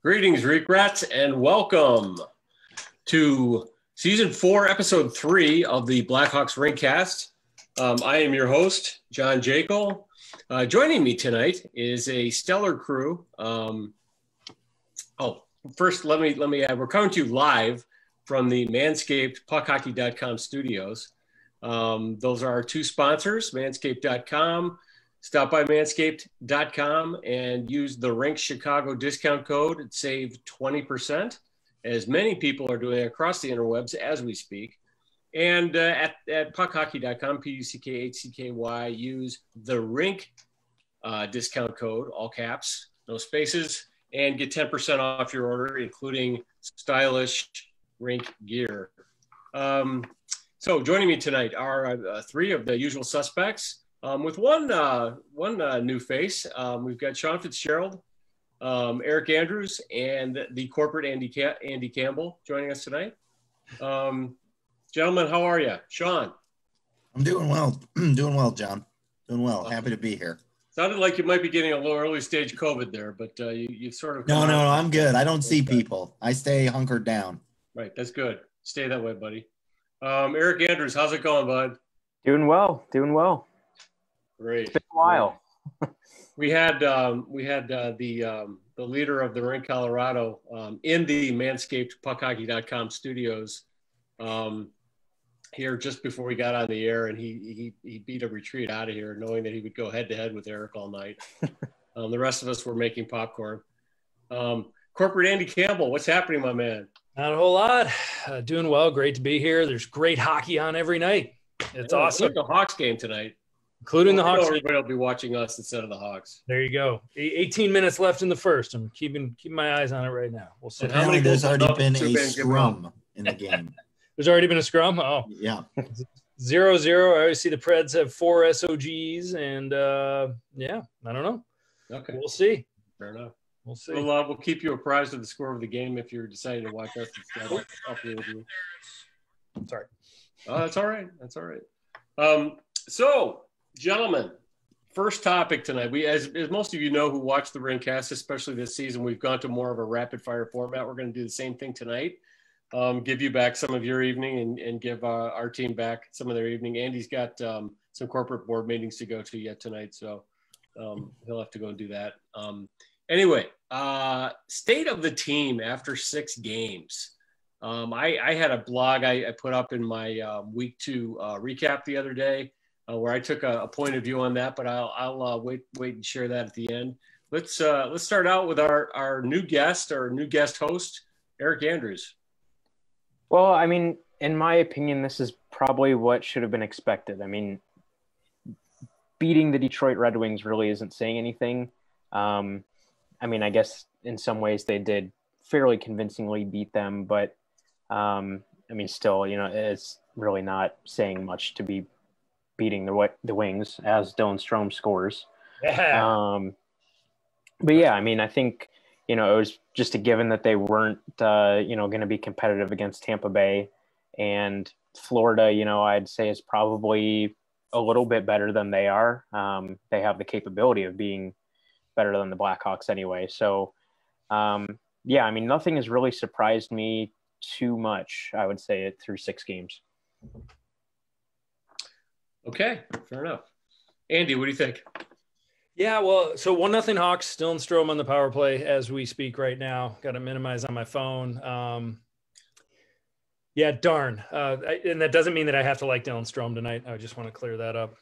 Greetings, Rinkcast, and welcome to Season 4, Episode 3 of the Blackhawks Rinkcast. I am your host, John Jaeckel. Joining me tonight is a stellar crew. First, let me add, we're coming to you live from the Manscaped puckhockey.com studios. Those are our two sponsors, manscaped.com. Stop by manscaped.com and use the Rink Chicago discount code and save 20%, as many people are doing across the interwebs as we speak. And at puckhockey.com, P-U-C-K-H-C-K-Y, use the Rink discount code, all caps, no spaces, and get 10% off your order, including stylish Rink gear. So joining me tonight are three of the usual suspects. With one new face, we've got Sean Fitzgerald, Eric Andrews, and the corporate Andy Campbell joining us tonight. Gentlemen, how are you? Sean? I'm doing well. Doing well, John. Doing well. Happy to be here. Sounded like you might be getting a little early stage COVID there, but you sort of... No, I'm good. I don't see people. I stay hunkered down. Right, that's good. Stay that way, buddy. Eric Andrews, how's it going, bud? Doing well. Great. It's been a while. We had the leader of the Rink Colorado in the Manscaped puckhockey.com studios here just before we got on the air, and he beat a retreat out of here, knowing that he would go head to head with Eric all night. The rest of us were making popcorn. Corporate Andy Campbell, what's happening, my man? Not a whole lot. Doing well. Great to be here. There's great hockey on every night. It's awesome. The Hawks game tonight. Including the Hawks. Everybody will be watching us instead of the Hawks. There you go. 18 minutes left in the first. I'm keeping my eyes on it right now. We'll see. Apparently there's already been a scrum in the game. There's already been a scrum? Oh. Yeah. 0-0. I always see the Preds have 4 SOGs, and I don't know. Okay. We'll see. Fair enough. We'll see. We'll keep you apprised of the score of the game if you're deciding to watch us instead. Sorry. Oh, that's all right. That's all right. So, gentlemen, first topic tonight. We, as most of you know who watch the Rinkcast, especially this season, we've gone to more of a rapid fire format. We're going to do the same thing tonight. Give you back some of your evening and give our team back some of their evening. Andy's got some corporate board meetings to go to yet tonight, so he'll have to go and do that. Anyway, state of the team after 6 games. I had a blog I put up in my week 2 recap the other day where I took a point of view on that, but I'll wait and share that at the end. Let's start out with our new guest host, Eric Andrews. Well, I mean, in my opinion, this is probably what should have been expected. I mean, beating the Detroit Red Wings really isn't saying anything. I mean, I guess in some ways they did fairly convincingly beat them, but I mean, still, it's really not saying much to be beating the Wings as Dylan Strome scores. Yeah. But yeah, I mean, I think, it was just a given that they weren't, going to be competitive against Tampa Bay, and Florida, I'd say is probably a little bit better than they are. They have the capability of being better than the Blackhawks anyway. So, yeah, I mean, nothing has really surprised me too much, I would say, through 6 games. Okay, fair enough. Andy, what do you think? Yeah, well, so 1-0 Hawks, Dylan Strome on the power play as we speak right now. Got to minimize on my phone. Yeah, darn. And that doesn't mean that I have to like Dylan Strome tonight. I just want to clear that up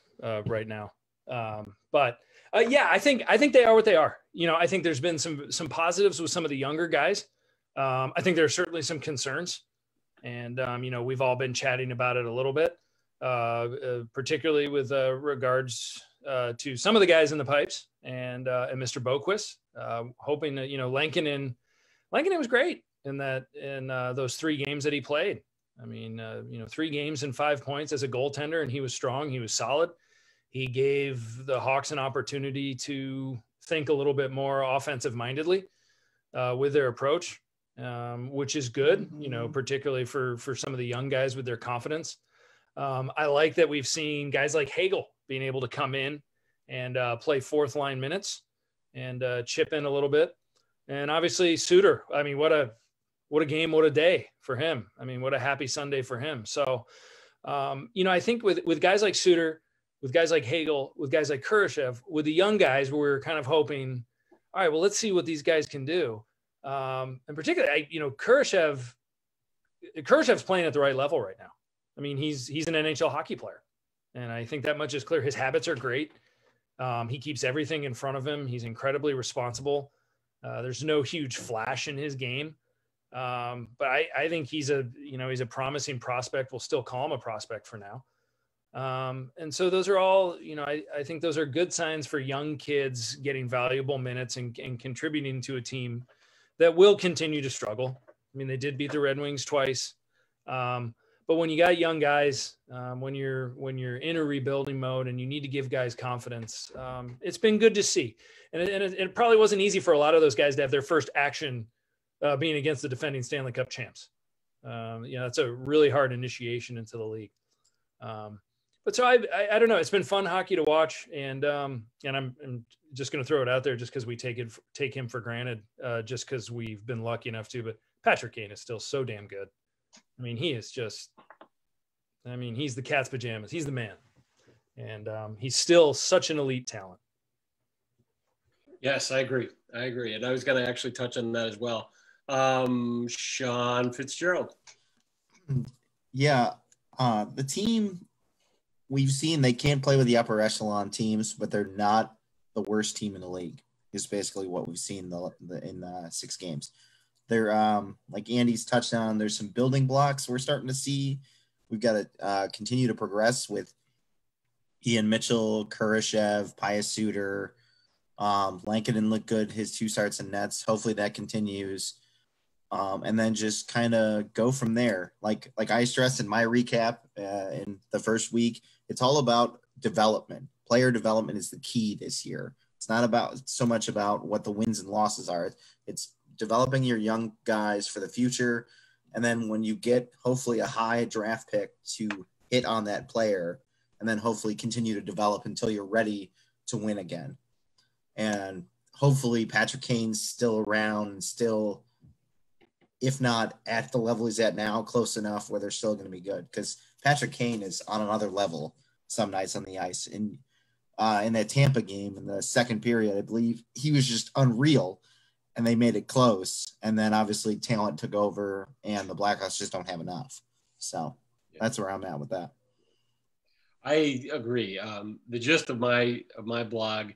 right now. But yeah, I think they are what they are. I think there's been some positives with some of the younger guys. I think there are certainly some concerns, and we've all been chatting about it a little bit, particularly with regards to some of the guys in the pipes and Mr. Boquist, hoping that Lankinen was great in those 3 games that he played. I mean, 3 games and 5 points as a goaltender, and he was strong. He was solid. He gave the Hawks an opportunity to think a little bit more offensive mindedly with their approach, which is good, particularly for some of the young guys with their confidence. I like that we've seen guys like Hagel being able to come in and play 4th line minutes and chip in a little bit. And obviously Suter, I mean, what a game, what a day for him. I mean, what a happy Sunday for him. So, I think with guys like Suter, with guys like Hagel, with guys like Kurashev, with the young guys, we're kind of hoping, all right, well, let's see what these guys can do. And particularly, Kurashev's playing at the right level right now. I mean, he's an NHL hockey player. And I think that much is clear. His habits are great. He keeps everything in front of him. He's incredibly responsible. There's no huge flash in his game. But I think he's a promising prospect. We'll still call him a prospect for now. And so those are all, I think those are good signs for young kids getting valuable minutes and contributing to a team that will continue to struggle. I mean, they did beat the Red Wings twice. But when you got young guys, when you're in a rebuilding mode and you need to give guys confidence, it's been good to see. And it probably wasn't easy for a lot of those guys to have their first action being against the defending Stanley Cup champs. That's a really hard initiation into the league. But so I don't know. It's been fun hockey to watch, and I'm just going to throw it out there just because we take him for granted, just because we've been lucky enough to. But Patrick Kane is still so damn good. I mean, he's the cat's pajamas. He's the man, and he's still such an elite talent. Yes, I agree. And I was going to actually touch on that as well. Sean Fitzgerald. Yeah, the team. We've seen they can't play with the upper echelon teams, but they're not the worst team in the league. Is basically what we've seen in 6 games. They're like Andy's touched on. There's some building blocks we're starting to see. We've got to continue to progress with Ian Mitchell, Kurashev, Pius Suter. Lankinen looked good. His 2 starts and nets. Hopefully that continues. And then just kind of go from there. Like I stressed in my recap in the first week, it's all about development. Player development is the key this year. It's not so much about what the wins and losses are. It's developing your young guys for the future. And then when you get hopefully a high draft pick to hit on that player, and then hopefully continue to develop until you're ready to win again. And hopefully Patrick Kane's still around and still, if not at the level he's at now, close enough where they're still going to be good. Because Patrick Kane is on another level some nights on the ice. And in that Tampa game in the second period, I believe he was just unreal, and they made it close. And then obviously talent took over, and the Blackhawks just don't have enough. So that's where I'm at with that. I agree. The gist of my blog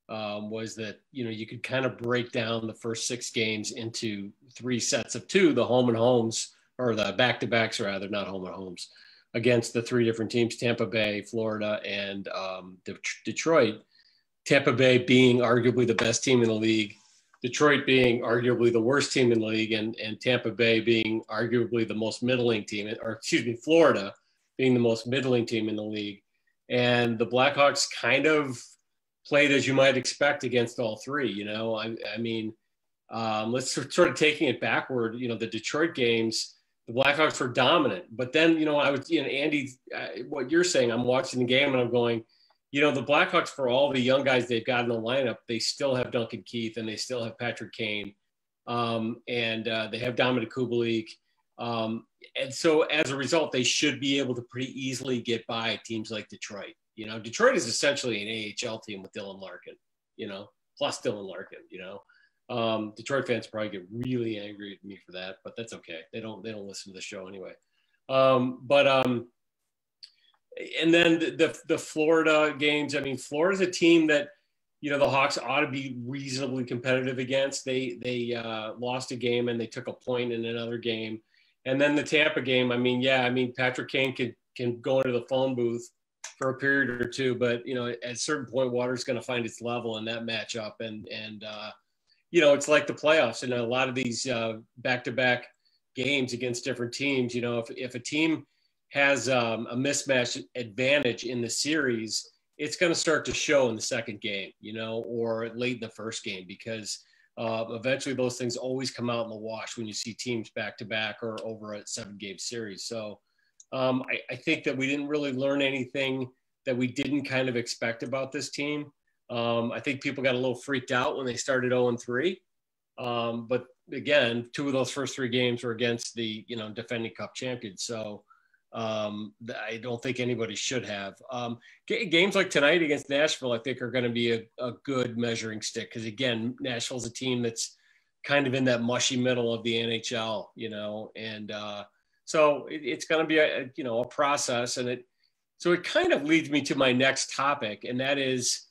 was that, you could kind of break down the first 6 games into 3 sets of 2, the home and homes, or the back-to-backs rather, not home and homes, against the 3 different teams, Tampa Bay, Florida, and Detroit. Tampa Bay being arguably the best team in the league, Detroit being arguably the worst team in the league, and Tampa Bay being arguably the most middling team, Florida being the most middling team in the league. And the Blackhawks kind of played as you might expect against all 3. Let's sort of taking it backward. The Detroit games, the Blackhawks were dominant, but then Andy, what you're saying, I'm watching the game and I'm going, the Blackhawks, for all the young guys they've got in the lineup, they still have Duncan Keith and they still have Patrick Kane, and they have Dominic Kubalik, and so as a result, they should be able to pretty easily get by teams like Detroit. Detroit is essentially an AHL team with Dylan Larkin, plus Dylan Larkin, Detroit fans probably get really angry at me for that, but that's okay. They don't listen to the show anyway. And then the Florida games, Florida's a team that, the Hawks ought to be reasonably competitive against. They lost a game and they took a point in another game. And then the Tampa game, Patrick Kane can go into the phone booth for a period or 2, but at a certain point, water's going to find its level in that matchup, and it's like the playoffs and a lot of these back-to-back games against different teams. If a team has a mismatch advantage in the series, it's going to start to show in the second game, or late in the first game, because eventually those things always come out in the wash when you see teams back-to-back or over a 7-game series. So I think that we didn't really learn anything that we didn't kind of expect about this team. I think people got a little freaked out when they started 0-3. But again, 2 of those first 3 games were against the, defending cup champions. So I don't think anybody should have. Games like tonight against Nashville, I think, are going to be a good measuring stick. Because again, Nashville's a team that's kind of in that mushy middle of the NHL, and so it's going to be a process. And so it kind of leads me to my next topic, and that is,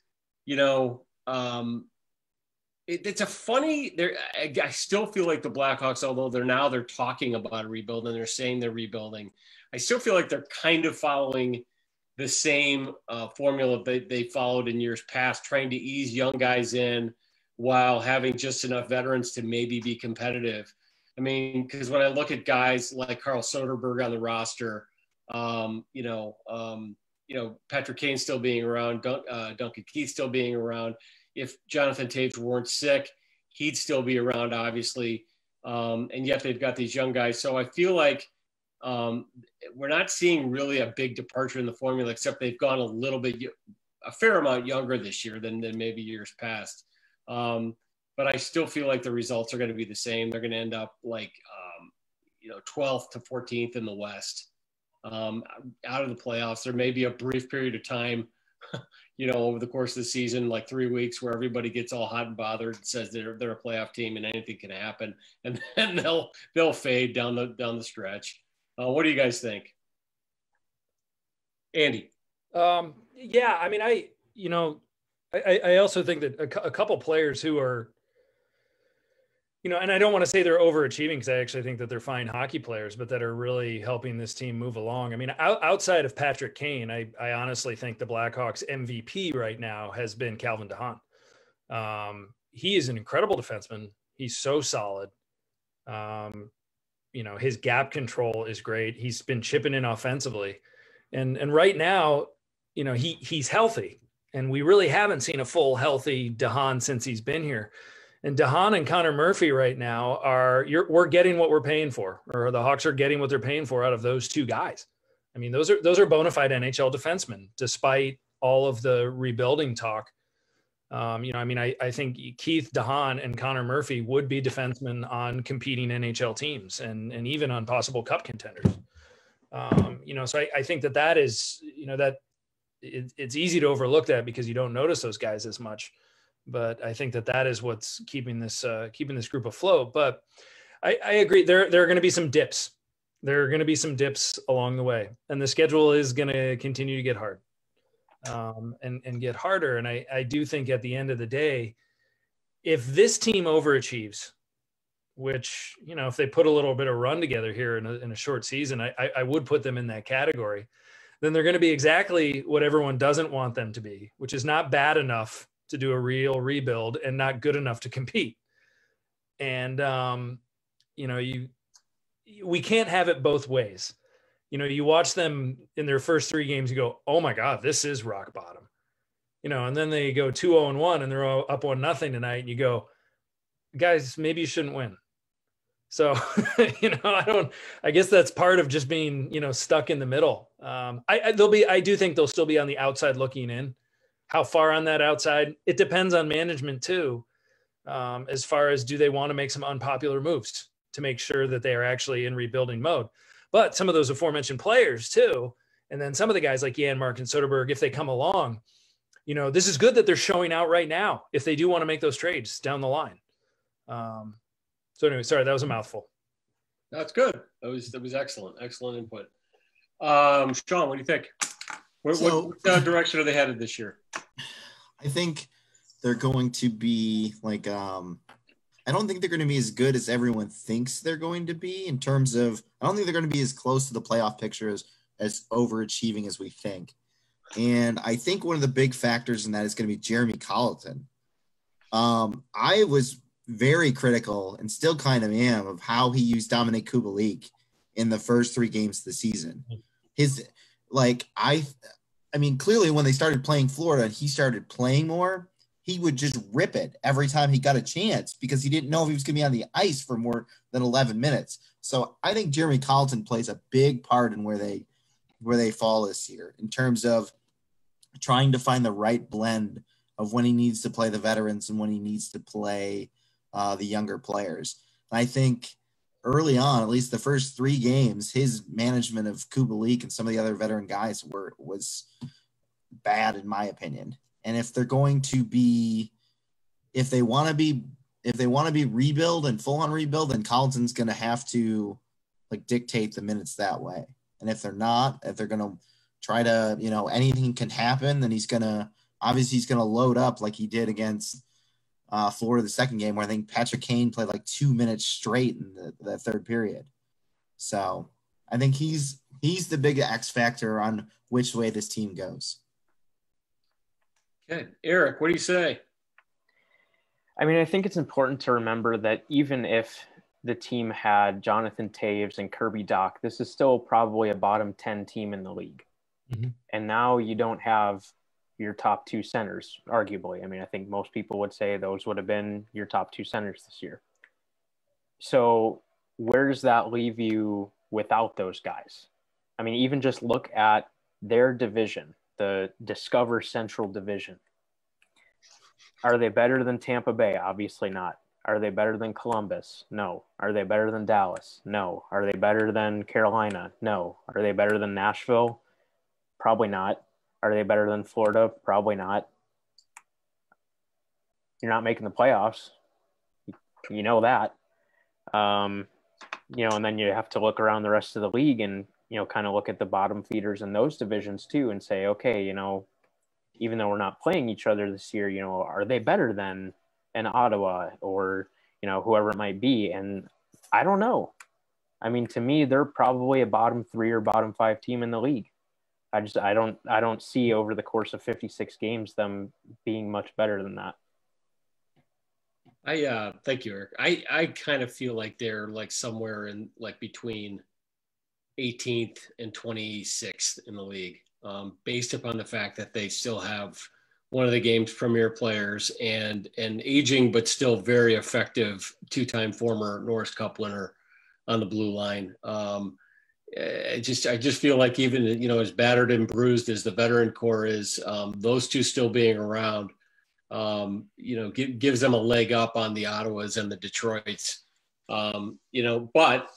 it's a funny. I still feel like the Blackhawks, although they're talking about a rebuild and they're saying they're rebuilding, I still feel like they're kind of following the same formula they followed in years past, trying to ease young guys in while having just enough veterans to maybe be competitive. I mean, because when I look at guys like Carl Soderberg on the roster, Patrick Kane still being around, Duncan Keith still being around. If Jonathan Taves weren't sick, he'd still be around, obviously. And yet they've got these young guys. So I feel like we're not seeing really a big departure in the formula, except they've gone a fair amount younger this year than maybe years past. But I still feel like the results are going to be the same. They're going to end up like, 12th to 14th in the West, out of the playoffs. There may be a brief period of time, over the course of the season, like 3 weeks, where everybody gets all hot and bothered and says they're a playoff team and anything can happen, and then they'll fade down the stretch. What do you guys think, Andy? Yeah, I mean, I also think that a couple players who are, and I don't want to say they're overachieving, because I actually think that they're fine hockey players, but that are really helping this team move along. I mean, outside of Patrick Kane, I honestly think the Blackhawks MVP right now has been Calvin DeHaan. He is an incredible defenseman. He's so solid. His gap control is great. He's been chipping in offensively. And right now, he's healthy. And we really haven't seen a full healthy DeHaan since he's been here. And DeHaan and Connor Murphy right now we're getting what we're paying for, or the Hawks are getting what they're paying for out of those 2 guys. I mean, those are bona fide NHL defensemen, despite all of the rebuilding talk. I think Keith, DeHaan, and Connor Murphy would be defensemen on competing NHL teams and even on possible cup contenders. So I think that is, that it's easy to overlook that because you don't notice those guys as much. But I think that is what's keeping this group afloat. But I agree. There are going to be some dips. There are going to be some dips along the way, and the schedule is going to continue to get hard, and get harder. And I do think at the end of the day, if this team overachieves, which, if they put a little bit of run together here in a short season, I would put them in that category. Then they're going to be exactly what everyone doesn't want them to be, which is not bad enough to do a real rebuild and not good enough to compete. And, we can't have it both ways. You watch them in their first 3 games, you go, oh my God, this is rock bottom, and then they go 2-0-1 and they're all up 1-0 tonight. And you go, guys, maybe you shouldn't win. So, I guess that's part of just being, stuck in the middle. I do think they'll still be on the outside looking in. How far on that outside? It depends on management too, as far as do they want to make some unpopular moves to make sure that they are actually in rebuilding mode. But some of those aforementioned players too, and then some of the guys like Janmark and Soderberg, if they come along, this is good that they're showing out right now if they do want to make those trades down the line. So anyway, sorry, that was a mouthful. That's good. That was excellent. Excellent input. Sean, what do you think? What direction are they headed this year? I think they're going to be like, I don't think they're going to be as good as everyone thinks they're going to be in terms of, I don't think they're going to be as close to the playoff picture as overachieving as we think. And I think one of the big factors in that is going to be Jeremy Colleton. I was very critical and still kind of am of how he used Dominic Kubalik in the first 3 games of the season. Clearly when they started playing Florida and he started playing more, he would just rip it every time he got a chance because he didn't know if he was going to be on the ice for more than 11 minutes. So I think Jeremy Colleton plays a big part in where they fall this year in terms of trying to find the right blend of when he needs to play the veterans and when he needs to play the younger players. I think early on, at least the first 3 games, his management of Kubalik and some of the other veteran guys was bad in my opinion. And if they're going to be, if they want to be rebuild and full on rebuild, then Collinson's going to have to like dictate the minutes that way. And if they're not, if they're going to try to, anything can happen, then he's going to load up like he did against Florida the second game, where I think Patrick Kane played like 2 minutes straight in the third period. So I think he's the big X factor on which way this team goes. Okay. Eric, what do you say? I mean, I think it's important to remember that even if the team had Jonathan Taves and Kirby Doc, this is still probably a bottom 10 team in the league. Mm-hmm. And now you don't have your top 2 centers, arguably. I mean, I think most people would say those would have been your top 2 centers this year. So where does that leave you without those guys? I mean, even just look at their division, the Discover Central Division. Are they better than Tampa Bay? Obviously not. Are they better than Columbus? No. Are they better than Dallas? No. Are they better than Carolina? No. Are they better than Nashville? Probably not. Are they better than Florida? Probably not. You're not making the playoffs. You know that. And then you have to look around the rest of the league and, kind of look at the bottom feeders in those divisions too and say, okay, even though we're not playing each other this year, are they better than an Ottawa or, whoever it might be? And I don't know. I mean, to me, they're probably a bottom 3 or bottom 5 team in the league. I don't see over the course of 56 games them being much better than that. Thank you, Eric. I kind of feel like they're like somewhere in like between 18th and 26th in the league, based upon the fact that they still have one of the game's premier players and an aging but still very effective 2-time former Norris Cup winner on the blue line. I just feel like even, as battered and bruised as the veteran core is, those two still being around, gives them a leg up on the Ottawas and the Detroits. But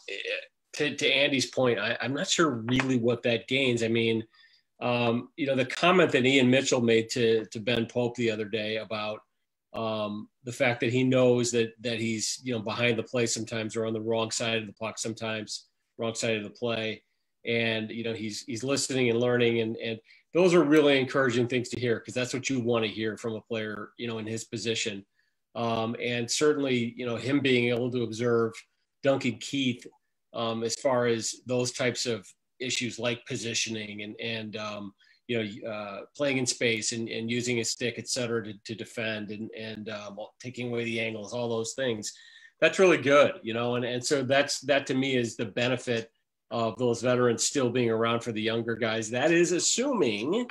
to Andy's point, I'm not sure really what that gains. I mean, the comment that Ian Mitchell made to Ben Pope the other day about the fact that he knows that he's, behind the play sometimes or on the wrong side of the puck sometimes, wrong side of the play. And, he's listening and learning. And those are really encouraging things to hear, because that's what you want to hear from a player, in his position. And certainly, him being able to observe Duncan Keith as far as those types of issues like positioning and playing in space and using his stick, et cetera, to defend and taking away the angles, all those things. That's really good, and so that to me is the benefit of those veterans still being around for the younger guys. That is assuming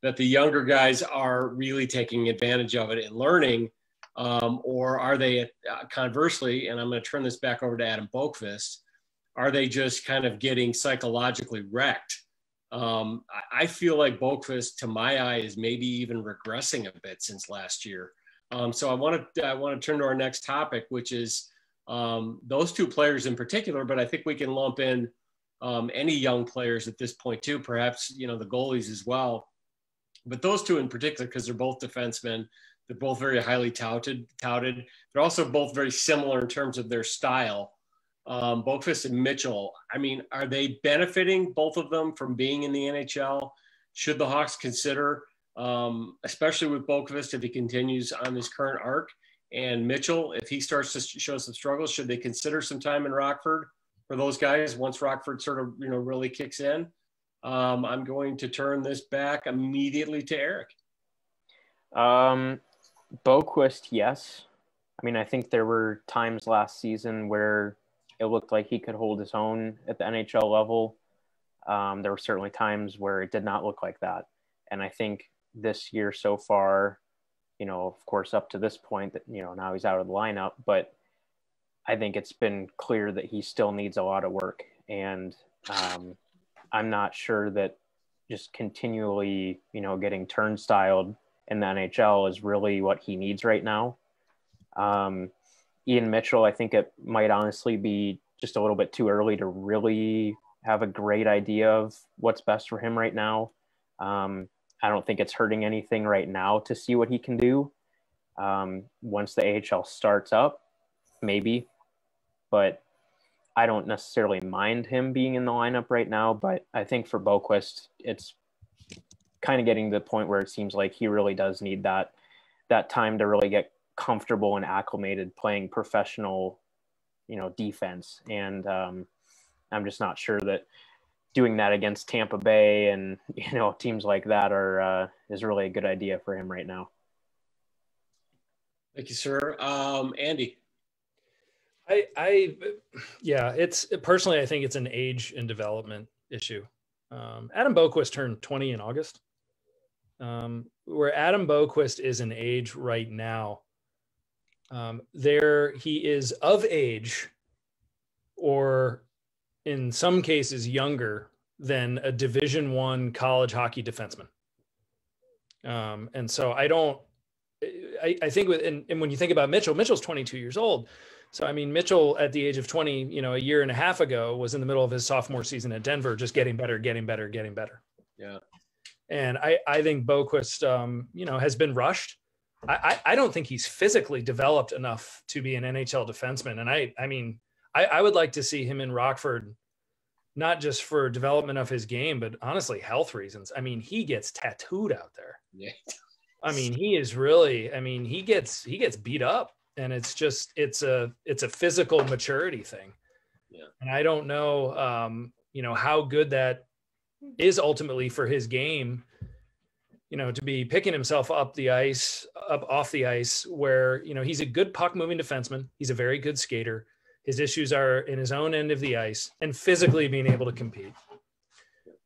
that the younger guys are really taking advantage of it and learning, or are they conversely, and I'm going to turn this back over to Adam Boqvist, are they just kind of getting psychologically wrecked? I feel like Boqvist, to my eye, is maybe even regressing a bit since last year. So I want to turn to our next topic, which is those two players in particular, but I think we can lump in any young players at this point too, perhaps, the goalies as well. But those two in particular, because they're both defensemen, they're both very highly touted. They're also both very similar in terms of their style. Boqvist and Mitchell, I mean, are they benefiting, both of them, from being in the NHL? Should the Hawks consider, especially with Boqvist, if he continues on his current arc, and Mitchell, if he starts to show some struggles, should they consider some time in Rockford for those guys once Rockford sort of, really kicks in? I'm going to turn this back immediately to Eric. Boqvist, yes. I mean, I think there were times last season where it looked like he could hold his own at the NHL level. There were certainly times where it did not look like that. And I think this year so far, of course, up to this point that, now he's out of the lineup, but I think it's been clear that he still needs a lot of work. And I'm not sure that just continually, getting turnstiled in the NHL is really what he needs right now. Ian Mitchell, I think it might honestly be just a little bit too early to really have a great idea of what's best for him right now. I don't think it's hurting anything right now to see what he can do. Once the AHL starts up, maybe, but I don't necessarily mind him being in the lineup right now. But I think for Boquist, it's kind of getting to the point where it seems like he really does need that time to really get comfortable and acclimated playing professional, defense. And I'm just not sure that doing that against Tampa Bay and, teams like that is really a good idea for him right now. Thank you, sir. Andy. It's personally, I think it's an age and development issue. Adam Boquist turned 20 in August. Where Adam Boquist is an age right now, he is of age, or in some cases younger than a Division I college hockey defenseman. And so I think and when you think about Mitchell's 22 years old. So, I mean, Mitchell at the age of 20, a year and a half ago was in the middle of his sophomore season at Denver, just getting better. Yeah. And I think Boquist, has been rushed. I don't think he's physically developed enough to be an NHL defenseman. And I would like to see him in Rockford, not just for development of his game, but honestly, health reasons. I mean, he gets tattooed out there. Yeah. I mean, he is really, he gets beat up, and it's a physical maturity thing. Yeah. And I don't know, how good that is ultimately for his game, to be picking himself up off the ice where, he's a good puck moving defenseman. He's a very good skater. His issues are in his own end of the ice and physically being able to compete.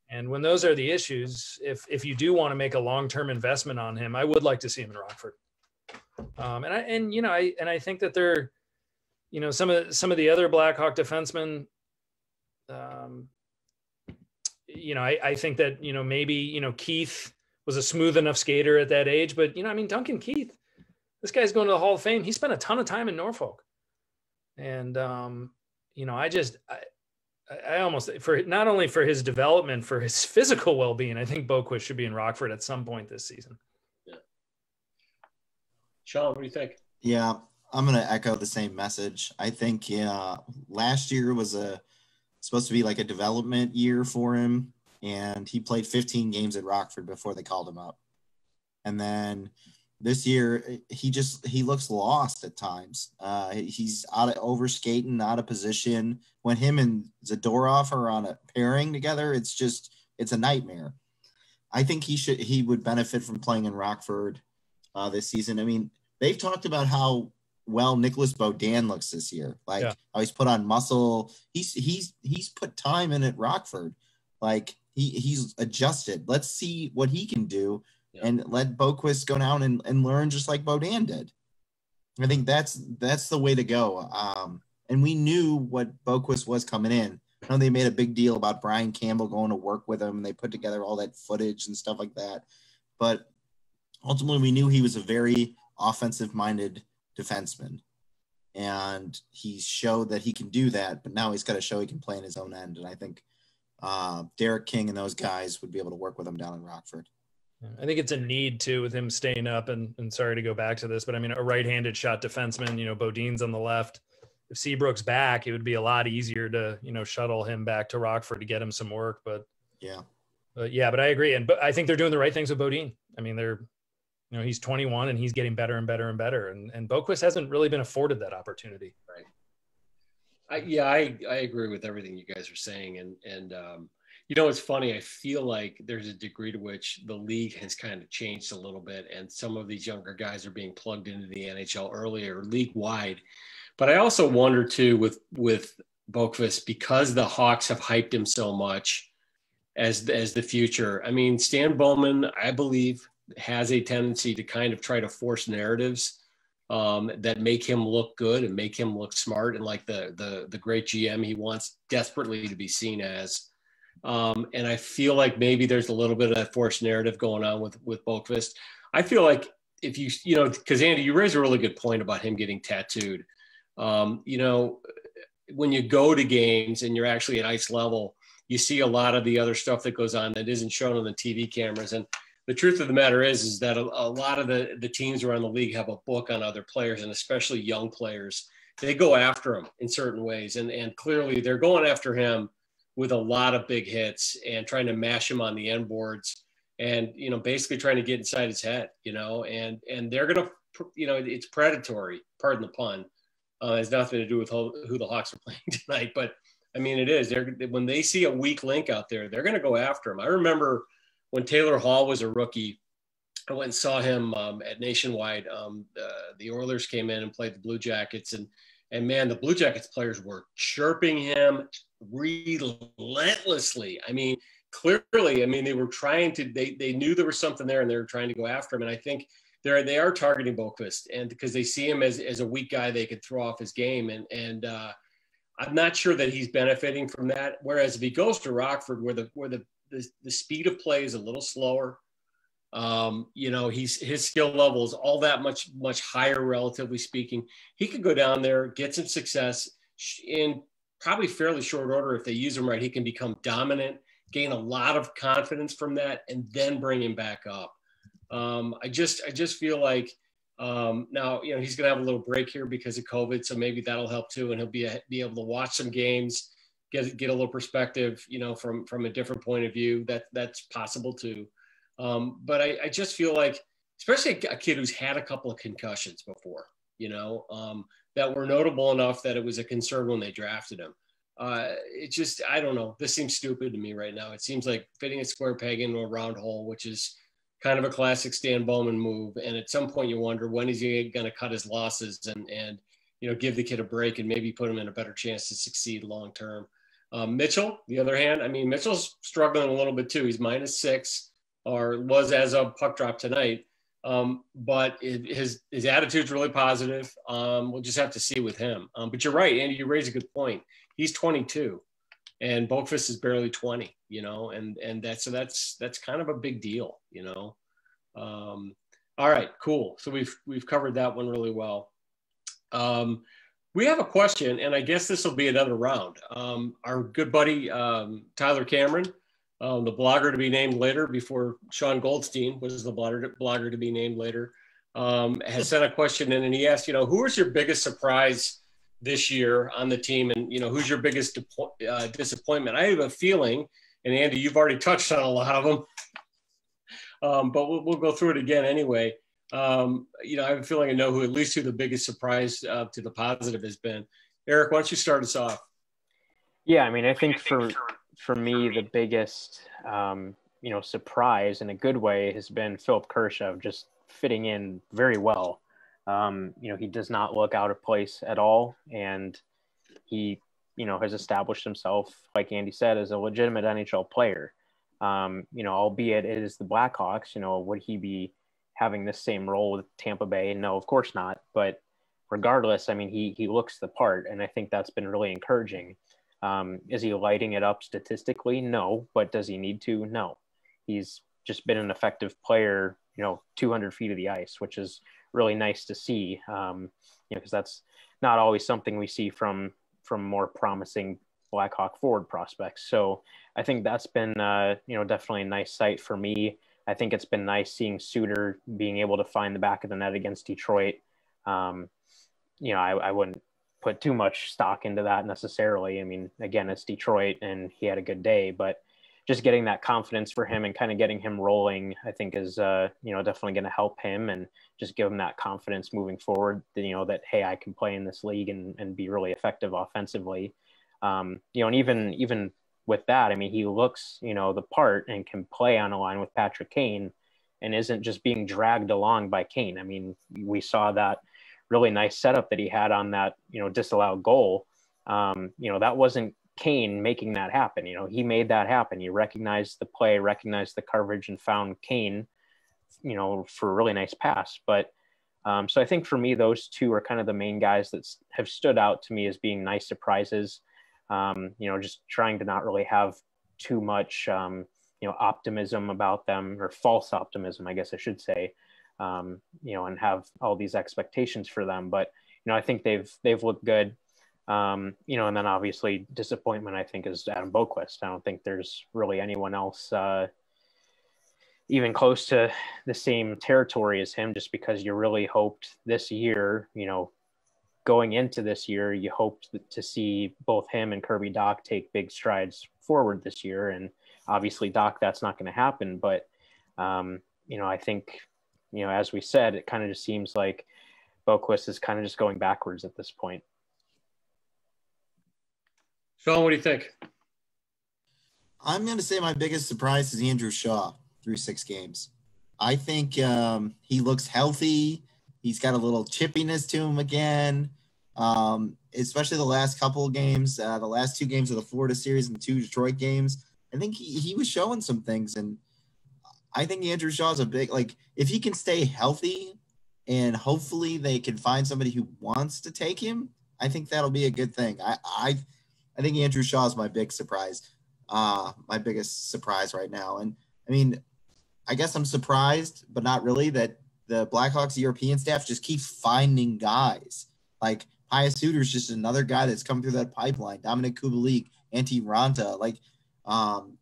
And when those are the issues, if you do want to make a long-term investment on him, I would like to see him in Rockford. I think that they're, some of the other Blackhawk defensemen, I think that, maybe, Keith was a smooth enough skater at that age, but, Duncan Keith, this guy's going to the Hall of Fame. He spent a ton of time in Norfolk. And, I almost, for not only for his development, for his physical well-being, I think Boquist should be in Rockford at some point this season. Yeah. Sean, what do you think? Yeah, I'm going to echo the same message. I think last year was supposed to be like a development year for him, and he played 15 games at Rockford before they called him up. And then this year, he looks lost at times. He's over skating, out of position. When him and Zadorov are on a pairing together, it's a nightmare. I think he would benefit from playing in Rockford this season. I mean, they've talked about how well Nicholas Beaudin looks this year. How he's put on muscle. He's put time in at Rockford. He's adjusted. Let's see what he can do. Yeah. And let Boquist go down and learn just like Beaudin did. I think that's the way to go. And we knew what Boquist was coming in. I know they made a big deal about Brian Campbell going to work with him, and they put together all that footage and stuff like that. But ultimately, we knew he was a very offensive-minded defenseman. And he showed that he can do that, but now he's got to show he can play in his own end. And I think Derek King and those guys would be able to work with him down in Rockford. I think it's a need too with him staying up and sorry to go back to this, but a right-handed shot defenseman, Beaudin's on the left. If Seabrook's back, it would be a lot easier to, shuttle him back to Rockford to get him some work. But I agree. But I think they're doing the right things with Beaudin. He's 21 and he's getting better and better and better. And Boquist hasn't really been afforded that opportunity. Right. I agree with everything you guys are saying. And it's funny. I feel like there's a degree to which the league has kind of changed a little bit, and some of these younger guys are being plugged into the NHL earlier, league-wide. But I also wonder, too, with Boquist, because the Hawks have hyped him so much as the future. Stan Bowman, I believe, has a tendency to kind of try to force narratives that make him look good and make him look smart, and like the great GM he wants desperately to be seen as. And I feel like maybe there's a little bit of that forced narrative going on with Boquist. I feel like if because Andy, you raised a really good point about him getting tattooed. You know, when you go to games and you're actually at ice level, you see a lot of the other stuff that goes on that isn't shown on the TV cameras. And the truth of the matter is that a lot of the teams around the league have a book on other players, and especially young players. They go after him in certain ways. And clearly they're going after him with a lot of big hits and trying to mash him on the end boards and, you know, basically trying to get inside his head, you know, and they're going to, you know, it's predatory, pardon the pun. It has nothing to do with who the Hawks are playing tonight, but I mean, it is. When they see a weak link out there, they're going to go after him. I remember when Taylor Hall was a rookie, I went and saw him at Nationwide. The Oilers came in and played the Blue Jackets, and man, the Blue Jackets players were chirping him relentlessly. I mean, clearly, I mean, they were trying to. They knew there was something there, and they were trying to go after him. And I think they are targeting Boqvist, and because they see him as a weak guy, they could throw off his game, and I'm not sure that he's benefiting from that. Whereas if he goes to Rockford, where the speed of play is a little slower, you know, his skill level is all that much higher, relatively speaking. He could go down there, get some success in probably fairly short order. If they use him right, he can become dominant, gain a lot of confidence from that, and then bring him back up. I just feel like now, you know, he's going to have a little break here because of COVID, so maybe that'll help too, and he'll be able to watch some games, get a little perspective, you know, from a different point of view. That's possible too. But I just feel like, especially a kid who's had a couple of concussions before, you know, that were notable enough that it was a concern when they drafted him. It just, I don't know. This seems stupid to me right now. It seems like fitting a square peg into a round hole, which is kind of a classic Stan Bowman move. And at some point you wonder, when is he going to cut his losses and, you know, give the kid a break and maybe put him in a better chance to succeed long-term. Mitchell, the other hand, I mean, Mitchell's struggling a little bit too. He's -6, or was as of puck drop tonight. But his attitude's really positive. We'll just have to see with him. But you're right, Andy, you raise a good point. He's 22 and Boqvist is barely 20, you know, and that's kind of a big deal, you know? All right, cool. So we've covered that one really well. We have a question, and I guess this will be another round. Our good buddy, Tyler Cameron, the blogger to be named later before Sean Goldstein was the blogger to be named later, has sent a question in, and he asked, you know, who was your biggest surprise this year on the team, and, you know, who's your biggest disappointment? I have a feeling, and Andy, you've already touched on a lot of them, but we'll go through it again anyway. You know, I have a feeling I know who the biggest surprise to the positive has been. Eric, why don't you start us off? Yeah, I mean, I think for me, the biggest, you know, surprise in a good way has been Philip Kershaw just fitting in very well. You know, he does not look out of place at all. And he, you know, has established himself, like Andy said, as a legitimate NHL player. You know, albeit it is the Blackhawks, you know, would he be having the same role with Tampa Bay? No, of course not. But regardless, I mean, he looks the part, and I think that's been really encouraging. Is he lighting it up statistically? No. But does he need to? No. He's just been an effective player, you know, 200 feet of the ice, which is really nice to see, you know, because that's not always something we see from more promising Blackhawk forward prospects. So I think that's been, you know, definitely a nice sight for me. I think it's been nice seeing Suter being able to find the back of the net against Detroit. You know, I wouldn't put too much stock into that necessarily. I mean, again, it's Detroit and he had a good day, but just getting that confidence for him and kind of getting him rolling, I think is, you know, definitely going to help him and just give him that confidence moving forward, you know, that, hey, I can play in this league and be really effective offensively. You know, and even with that, I mean, he looks, you know, the part and can play on a line with Patrick Kane and isn't just being dragged along by Kane. I mean, we saw that really nice setup that he had on that, you know, disallowed goal. You know, that wasn't Kane making that happen. You know, he made that happen. He recognized the play, recognized the coverage, and found Kane, you know, for a really nice pass. But so I think for me, those two are kind of the main guys that have stood out to me as being nice surprises. You know, just trying to not really have too much, you know, optimism about them, or false optimism, I guess I should say, you know, and have all these expectations for them. But, I think they've looked good. And then obviously disappointment, I think, is Adam Boquist. I don't think there's really anyone else even close to the same territory as him, just because you really hoped this year, going into this year, you hoped to see both him and Kirby Dach take big strides forward this year. And obviously Dach, that's not going to happen. But, I think, as we said, it kind of just seems like Boquist is kind of just going backwards at this point. Sean, what do you think? I'm going to say my biggest surprise is Andrew Shaw through 6 games. I think he looks healthy. He's got a little chippiness to him again, especially the last couple of games, the last 2 games of the Florida series and 2 Detroit games. I think he was showing some things, and I think Andrew Shaw's a big, if he can stay healthy and hopefully they can find somebody who wants to take him, I think that'll be a good thing. I think Andrew Shaw is my big surprise, my biggest surprise right now. And I mean, I guess I'm surprised, but not really, that the Blackhawks European staff just keeps finding guys. Like Pius Suter's just another guy that's come through that pipeline. Dominic Kubalik, Antti Ranta,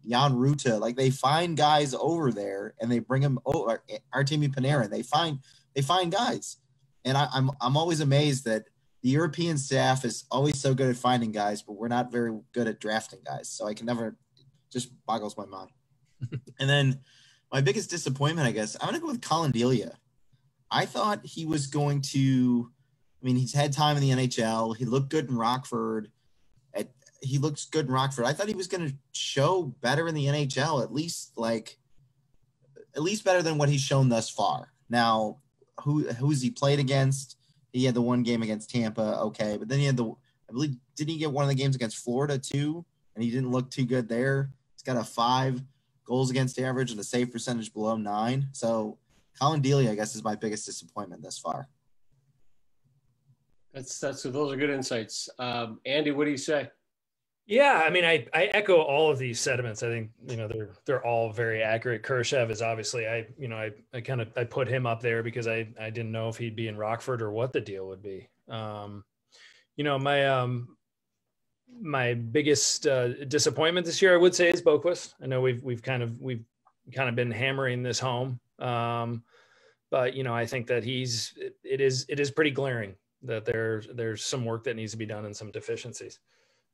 Jan Ruta. They find guys over there and they bring them over. Artemi Panarin. They find guys, and I'm always amazed that the European staff is always so good at finding guys, but we're not very good at drafting guys. So I can never, it just boggles my mind. And then my biggest disappointment, I guess, I'm going to go with Colin Delia. I thought he was going to, he's had time in the NHL. He looked good in Rockford. He looks good in Rockford. I thought he was going to show better in the NHL, at least better than what he's shown thus far. Now, who's he played against? He had the 1 game against Tampa, okay, but then he had I believe, didn't he get one of the games against Florida too? And he didn't look too good there. He's got a 5 goals against average and a save percentage below 9. So Colin Delia, I guess, is my biggest disappointment thus far. So those are good insights. Andy, what do you say? Yeah, I echo all of these sentiments. I think, they're all very accurate. Khrushchev is obviously, I put him up there because I didn't know if he'd be in Rockford or what the deal would be. My biggest disappointment this year, I would say, is Boquist. I know we've kind of been hammering this home. But I think that it is pretty glaring that there's some work that needs to be done and some deficiencies.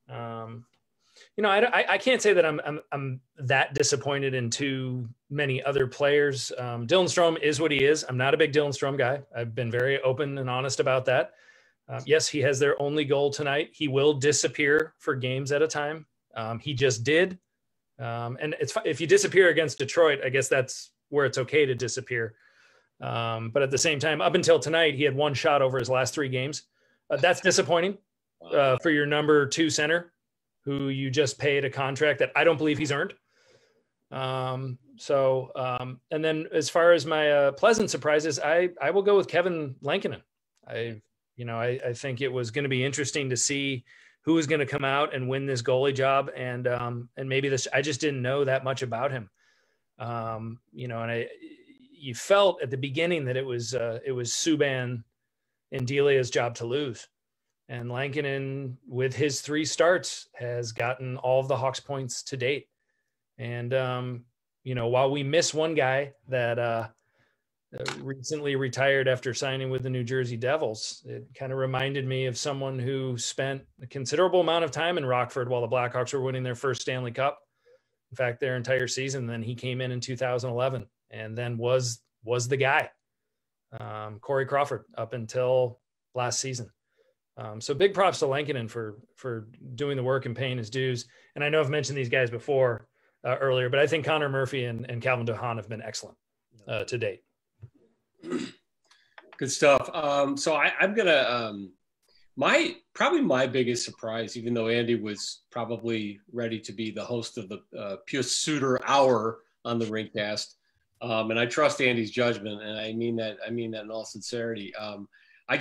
I can't say that I'm that disappointed in too many other players. Dylan Strome is what he is. I'm not a big Dylan Strome guy. I've been very open and honest about that. Yes, he has their only goal tonight. He will disappear for games at a time. He just did. And if you disappear against Detroit, I guess that's where it's okay to disappear. But at the same time, up until tonight, he had 1 shot over his last 3 games. That's disappointing. For your number 2 center, who you just paid a contract that I don't believe he's earned. And then as far as my pleasant surprises, I will go with Kevin Lankinen. I think it was going to be interesting to see who was going to come out and win this goalie job. And maybe I just didn't know that much about him. You felt at the beginning that it was Subban and Delia's job to lose. And Lankinen, with his 3 starts, has gotten all of the Hawks points to date. And, while we miss one guy that recently retired after signing with the New Jersey Devils, it kind of reminded me of someone who spent a considerable amount of time in Rockford while the Blackhawks were winning their first Stanley Cup. In fact, their entire season. Then he came in 2011 and then was the guy, Corey Crawford, up until last season. So big props to Lankinen for doing the work and paying his dues. And I know I've mentioned these guys before earlier, but I think Connor Murphy and Calvin DeHaan have been excellent to date. Good stuff. So I'm gonna my biggest surprise, even though Andy was probably ready to be the host of the Pius Suter Hour on the Rinkcast, and I trust Andy's judgment, and I mean that in all sincerity. I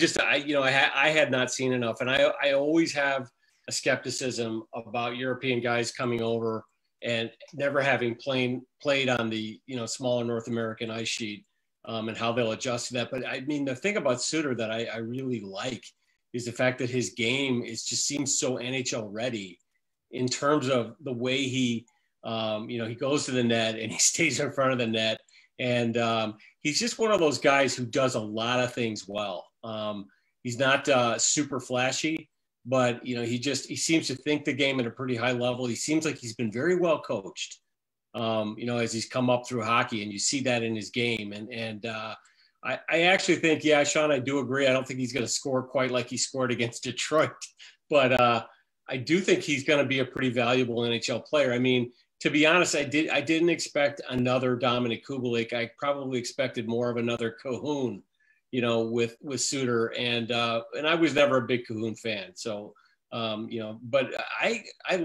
had not seen enough, and I always have a skepticism about European guys coming over and never having played on the smaller North American ice sheet, and how they'll adjust to that. But the thing about Suter that I really like is the fact that his game just seems so NHL ready in terms of the way he, he goes to the net and he stays in front of the net. And he's just one of those guys who does a lot of things well. He's not super flashy, but, he seems to think the game at a pretty high level. He seems like he's been very well coached, as he's come up through hockey, and you see that in his game. And I actually think, yeah, Sean, I do agree. I don't think he's going to score quite like he scored against Detroit, but I do think he's going to be a pretty valuable NHL player. I mean, to be honest, I didn't expect another Dominic Kubalik. I probably expected more of another Cahoon, with Suter, and I was never a big Cahoon fan. So, but I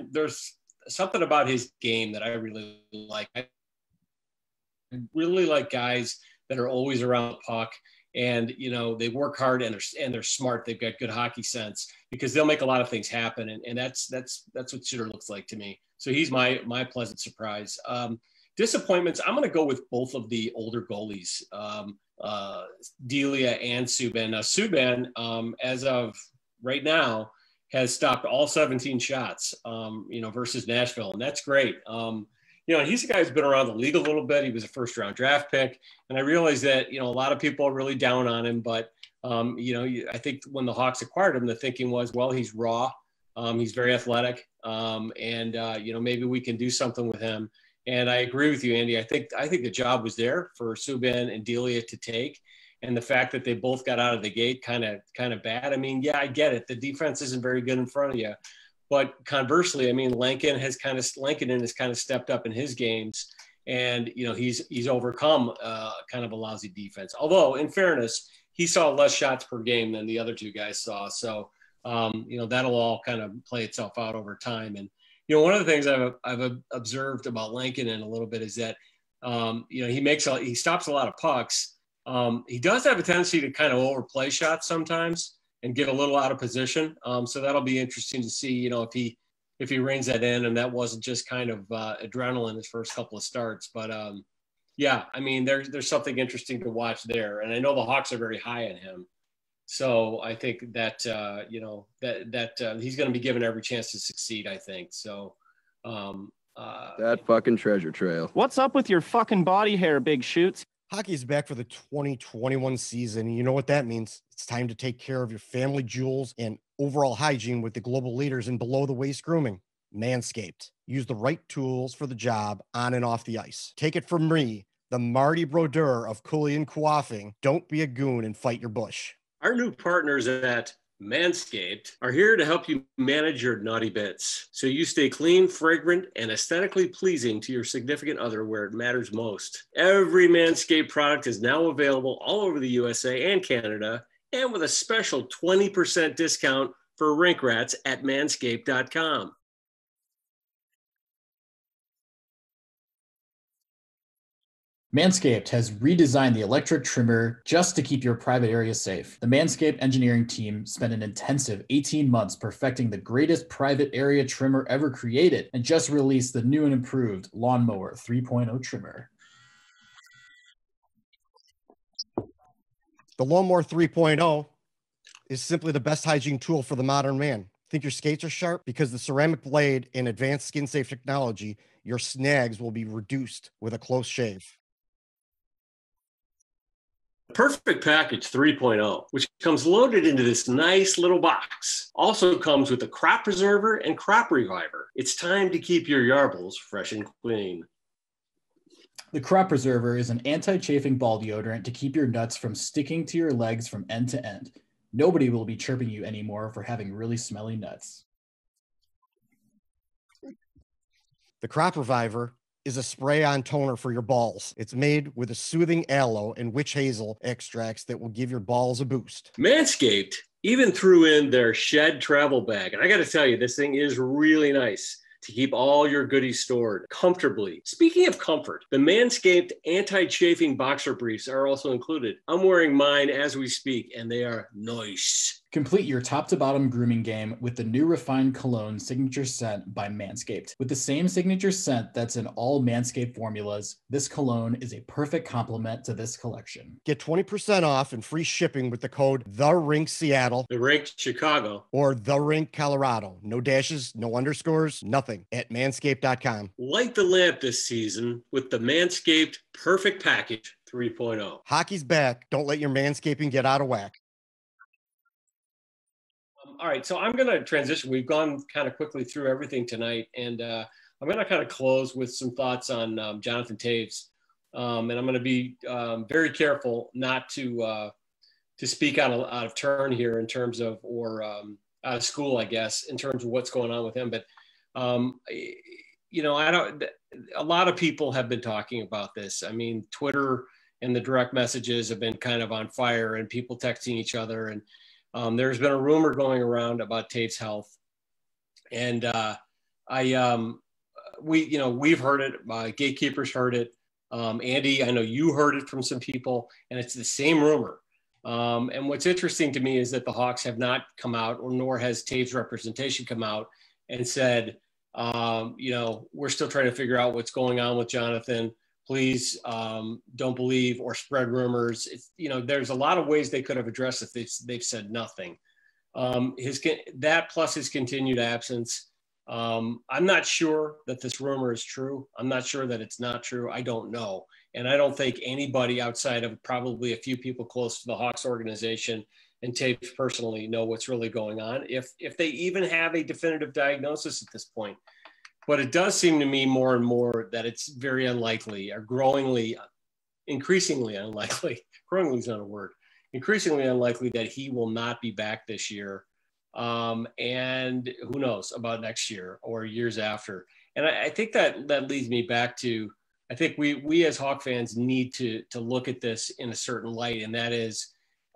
there's something about his game that I really like. I really like guys that are always around the puck, and they work hard and they're smart. They've got good hockey sense because they'll make a lot of things happen, and that's what Suter looks like to me. So he's my pleasant surprise. Disappointments, I'm going to go with both of the older goalies, Delia and Subban. Now, Subban, as of right now, has stopped all 17 shots, versus Nashville, and that's great. And he's a guy who's been around the league a little bit. He was a first-round draft pick, and I realize that, a lot of people are really down on him, but, I think when the Hawks acquired him, the thinking was, well, he's raw. He's very athletic, and maybe we can do something with him. And I agree with you, Andy. I think the job was there for Subban and Delia to take, and the fact that they both got out of the gate kind of bad. I mean, yeah, I get it. The defense isn't very good in front of you, but conversely, I mean, Lankinen has kind of stepped up in his games, and he's overcome kind of a lousy defense. Although, in fairness, he saw less shots per game than the other two guys saw. So. That'll all kind of play itself out over time. And, one of the things I've observed about Lankinen a little bit is that, he stops a lot of pucks. He does have a tendency to kind of overplay shots sometimes and get a little out of position. So that'll be interesting to see, if he reins that in, and that wasn't just kind of adrenaline his first couple of starts. But yeah, I mean, there's something interesting to watch there. And I know the Hawks are very high on him. So I think that, he's going to be given every chance to succeed, I think. So that fucking treasure trail. What's up with your fucking body hair, Big Shoots? Hockey's back for the 2021 season. You know what that means. It's time to take care of your family jewels and overall hygiene with the global leaders in below the waist grooming, Manscaped. Use the right tools for the job on and off the ice. Take it from me, the Marty Brodeur of Cooley and Coiffing. Don't be a goon and fight your bush. Our new partners at Manscaped are here to help you manage your naughty bits so you stay clean, fragrant, and aesthetically pleasing to your significant other where it matters most. Every Manscaped product is now available all over the USA and Canada, and with a special 20% discount for Rink Rats at manscaped.com. Manscaped has redesigned the electric trimmer just to keep your private area safe. The Manscaped engineering team spent an intensive 18 months perfecting the greatest private area trimmer ever created and just released the new and improved Lawnmower 3.0 trimmer. The Lawnmower 3.0 is simply the best hygiene tool for the modern man. Think your skates are sharp? Because the ceramic blade and advanced skin-safe technology, your snags will be reduced with a close shave. Perfect Package 3.0, which comes loaded into this nice little box, also comes with a crop preserver and crop reviver. It's time to keep your yarbles fresh and clean. The Crop Preserver is an anti-chafing ball deodorant to keep your nuts from sticking to your legs from end to end. Nobody will be chirping you anymore for having really smelly nuts. The Crop Reviver is a spray-on toner for your balls. It's made with a soothing aloe and witch hazel extracts that will give your balls a boost. Manscaped even threw in their shed travel bag. And I got to tell you, this thing is really nice to keep all your goodies stored comfortably. Speaking of comfort, the Manscaped anti-chafing boxer briefs are also included. I'm wearing mine as we speak, and they are nice. Complete your top-to-bottom grooming game with the new refined cologne signature scent by Manscaped. With the same signature scent that's in all Manscaped formulas, this cologne is a perfect complement to this collection. Get 20% off and free shipping with the code THERINKSEATTLE, The Rink Chicago, or THERINKColorado. No dashes, no underscores, nothing, at manscaped.com. Light the lamp this season with the Manscaped Perfect Package 3.0. Hockey's back. Don't let your manscaping get out of whack. All right, so I'm going to transition. We've gone kind of quickly through everything tonight, and I'm going to kind of close with some thoughts on Jonathan Toews, and I'm going to be very careful not to speak out of turn here in terms of, or out of school, I guess, in terms of what's going on with him. But you know, I don't. A lot of people have been talking about this. I mean, Twitter and the direct messages have been kind of on fire, and people texting each other, and there's been a rumor going around about Taves' health, and we've heard it. Gatekeepers heard it. Andy, I know you heard it from some people, and it's the same rumor. And what's interesting to me is that the Hawks have not come out, or nor has Taves' representation come out and said, we're still trying to figure out what's going on with Jonathan. Please don't believe or spread rumors. There's a lot of ways they could have addressed it. They've said nothing. That plus his continued absence. I'm not sure that this rumor is true. I'm not sure that it's not true. I don't know. And I don't think anybody outside of probably a few people close to the Hawks organization and Taves personally know what's really going on, if they even have a definitive diagnosis at this point. But it does seem to me more and more that it's very unlikely, or increasingly unlikely. Growingly is not a word. Increasingly unlikely that he will not be back this year. And who knows about next year or years after. And I think that leads me back to, I think we as Hawk fans need to look at this in a certain light. And that is,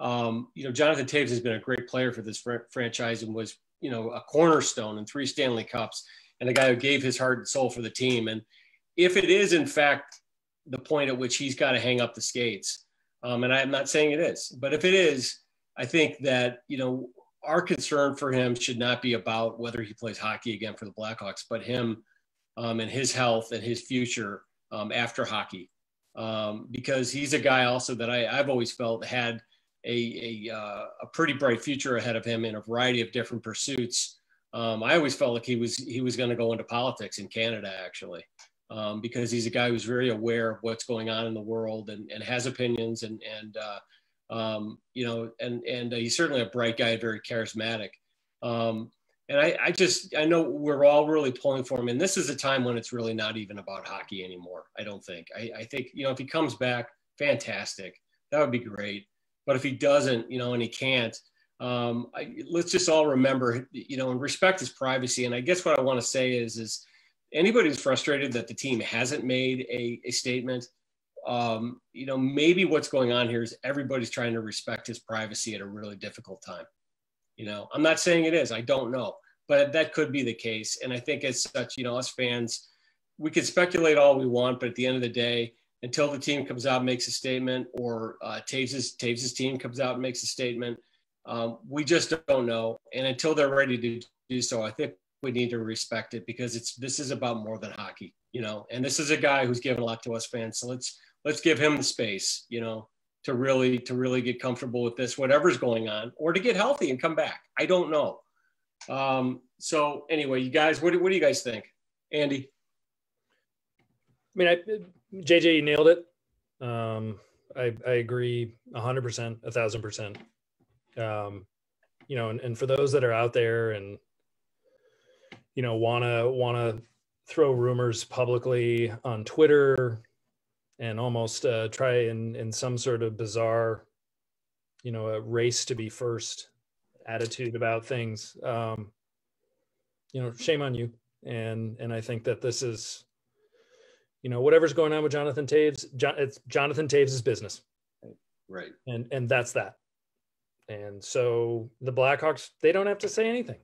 Jonathan Toews has been a great player for this franchise and was, a cornerstone in 3 Stanley Cups, and a guy who gave his heart and soul for the team. And if it is, in fact, the point at which he's got to hang up the skates, and I'm not saying it is, but if it is, I think that, our concern for him should not be about whether he plays hockey again for the Blackhawks, but him and his health and his future after hockey. Because he's a guy also that I've always felt had a pretty bright future ahead of him in a variety of different pursuits. I always felt like he was going to go into politics in Canada, actually, because he's a guy who's very aware of what's going on in the world and has opinions and he's certainly a bright guy, very charismatic. And I know we're all really pulling for him, and this is a time when it's really not even about hockey anymore. I don't think. I think if he comes back, fantastic, that would be great. But if he doesn't, and he can't. Let's just all remember, and respect his privacy. And I guess what I want to say is anybody who's frustrated that the team hasn't made a statement, maybe what's going on here is everybody's trying to respect his privacy at a really difficult time. I'm not saying it is, I don't know, but that could be the case. And I think as such, us fans, we can speculate all we want, but at the end of the day, until the team comes out and makes a statement, or Taves' team comes out and makes a statement, we just don't know. And until they're ready to do so, I think we need to respect it, because this is about more than hockey, and this is a guy who's given a lot to us fans. So let's give him the space, to really get comfortable with this, whatever's going on, or to get healthy and come back. I don't know. So anyway, you guys, what do you guys think? Andy? I mean, JJ, you nailed it. I agree 100%, 1,000%. And for those that are out there and, want to throw rumors publicly on Twitter and almost try in some sort of bizarre, a race to be first attitude about things, shame on you. And I think that this is, whatever's going on with Jonathan Toews, it's Jonathan Toews' business. Right. And that's that. And so the Blackhawks, they don't have to say anything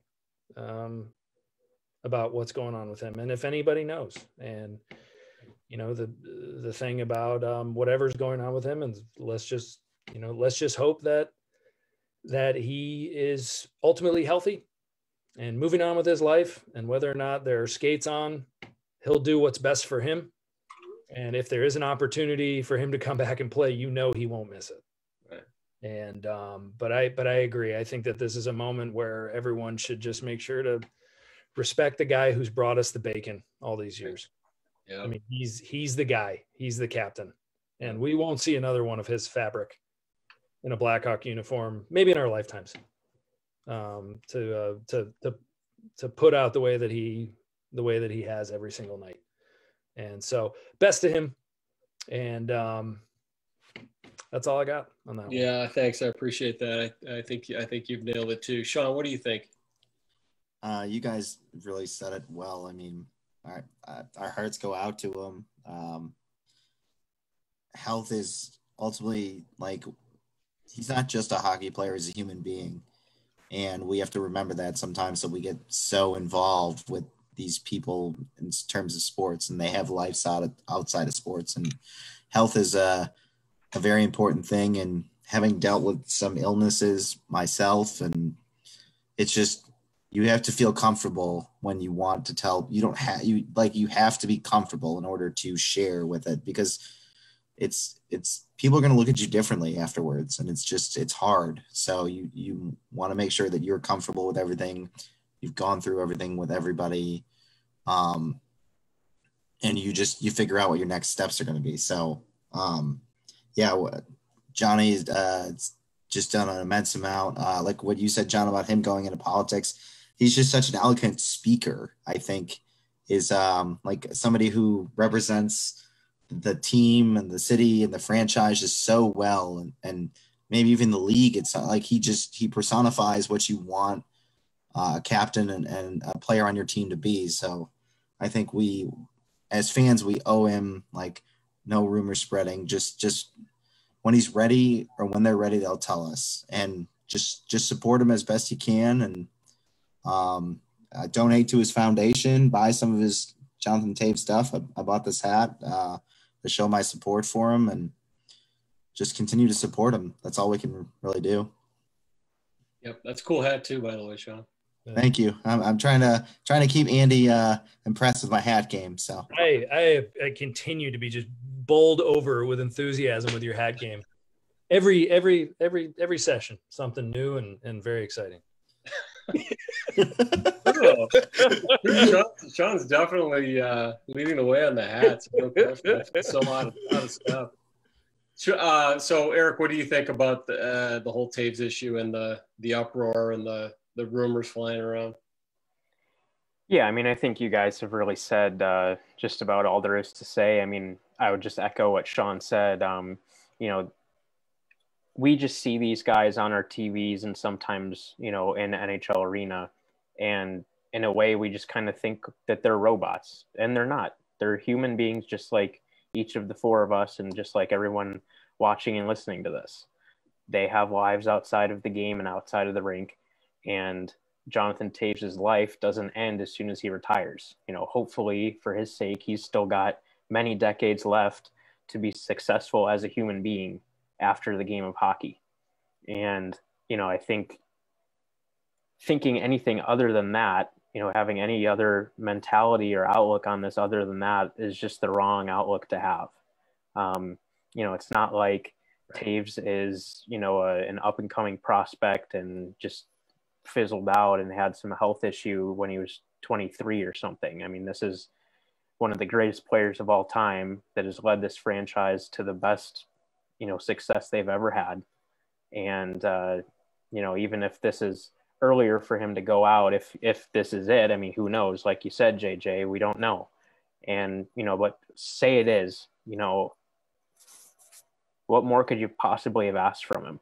about what's going on with him. And if anybody knows, and, the thing about whatever's going on with him, and let's just hope that that he is ultimately healthy and moving on with his life, and whether or not there are skates on, he'll do what's best for him. And if there is an opportunity for him to come back and play, he won't miss it. Right. And, but I agree. I think that this is a moment where everyone should just make sure to respect the guy who's brought us the bacon all these years. Yeah. I mean, he's the guy, he's the captain, and we won't see another one of his fabric in a Blackhawk uniform, maybe in our lifetimes, to put out the way that he has every single night. And so best to him. And that's all I got on that one. Yeah, thanks. I appreciate that. I think you've nailed it too. Sean, what do you think? You guys really said it well. I mean, our hearts go out to him. Health is ultimately, like, he's not just a hockey player, he's a human being. And we have to remember that sometimes, that we get so involved with these people in terms of sports, and they have lives outside of sports. And health is a very important thing. And having dealt with some illnesses myself, and it's just, you have to feel comfortable when you want to tell. You have to be comfortable in order to share with it, because it's people are going to look at you differently afterwards, and it's hard. So you want to make sure that you're comfortable with everything. You've gone through everything with everybody. And you figure out what your next steps are going to be. So, Johnny's just done an immense amount. Like what you said, John, about him going into politics. He's just such an eloquent speaker, I think, is like somebody who represents the team and the city and the franchise just so well. And maybe even the league. It's like he personifies what you want a captain and a player on your team to be. So I think we, as fans, we owe him, like, no rumor spreading. Just when he's ready, or when they're ready, they'll tell us, and just support him as best you can. And donate to his foundation, buy some of his Jonathan Toews stuff. I bought this hat to show my support for him, and just continue to support him. That's all we can really do. Yep, that's a cool hat too, by the way, Sean. Thank you. I'm trying to keep Andy impressed with my hat game. So I continue to be just bowled over with enthusiasm with your hat game. Every session, something new and very exciting. Sean's definitely leading the way on the hats. No question. So a lot of stuff. So Eric, what do you think about the whole Toews issue and the uproar and the rumors flying around? Yeah, I mean, I think you guys have really said just about all there is to say. I mean, I would just echo what Sean said. We just see these guys on our TVs and sometimes, in NHL arena. And in a way, we just kind of think that they're robots, and they're not. They're human beings, just like each of the four of us, and just like everyone watching and listening to this. They have lives outside of the game and outside of the rink. And Jonathan Toews' life doesn't end as soon as he retires. Hopefully for his sake, he's still got many decades left to be successful as a human being after the game of hockey. And, I think thinking anything other than that, having any other mentality or outlook on this other than that is just the wrong outlook to have. It's not like Toews is, an up and coming prospect and just fizzled out and had some health issue when he was 23 or something. I mean, this is one of the greatest players of all time that has led this franchise to the best, success they've ever had. And, even if this is earlier for him to go out, if this is it, I mean, who knows? Like you said, JJ, we don't know. And, but say it is, what more could you possibly have asked from him?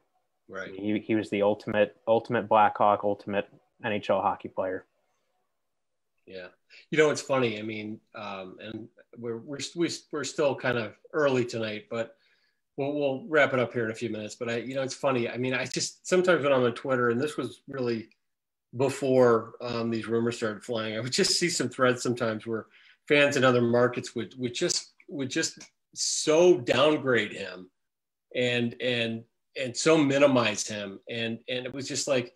Right. He was the ultimate Blackhawk, ultimate NHL hockey player. Yeah. It's funny. I mean, and we're still kind of early tonight, but we'll wrap it up here in a few minutes. But it's funny. I mean, I just, sometimes when I'm on Twitter, and this was really before these rumors started flying, I would just see some threads sometimes where fans in other markets would just so downgrade him and so minimize him. And it was just like,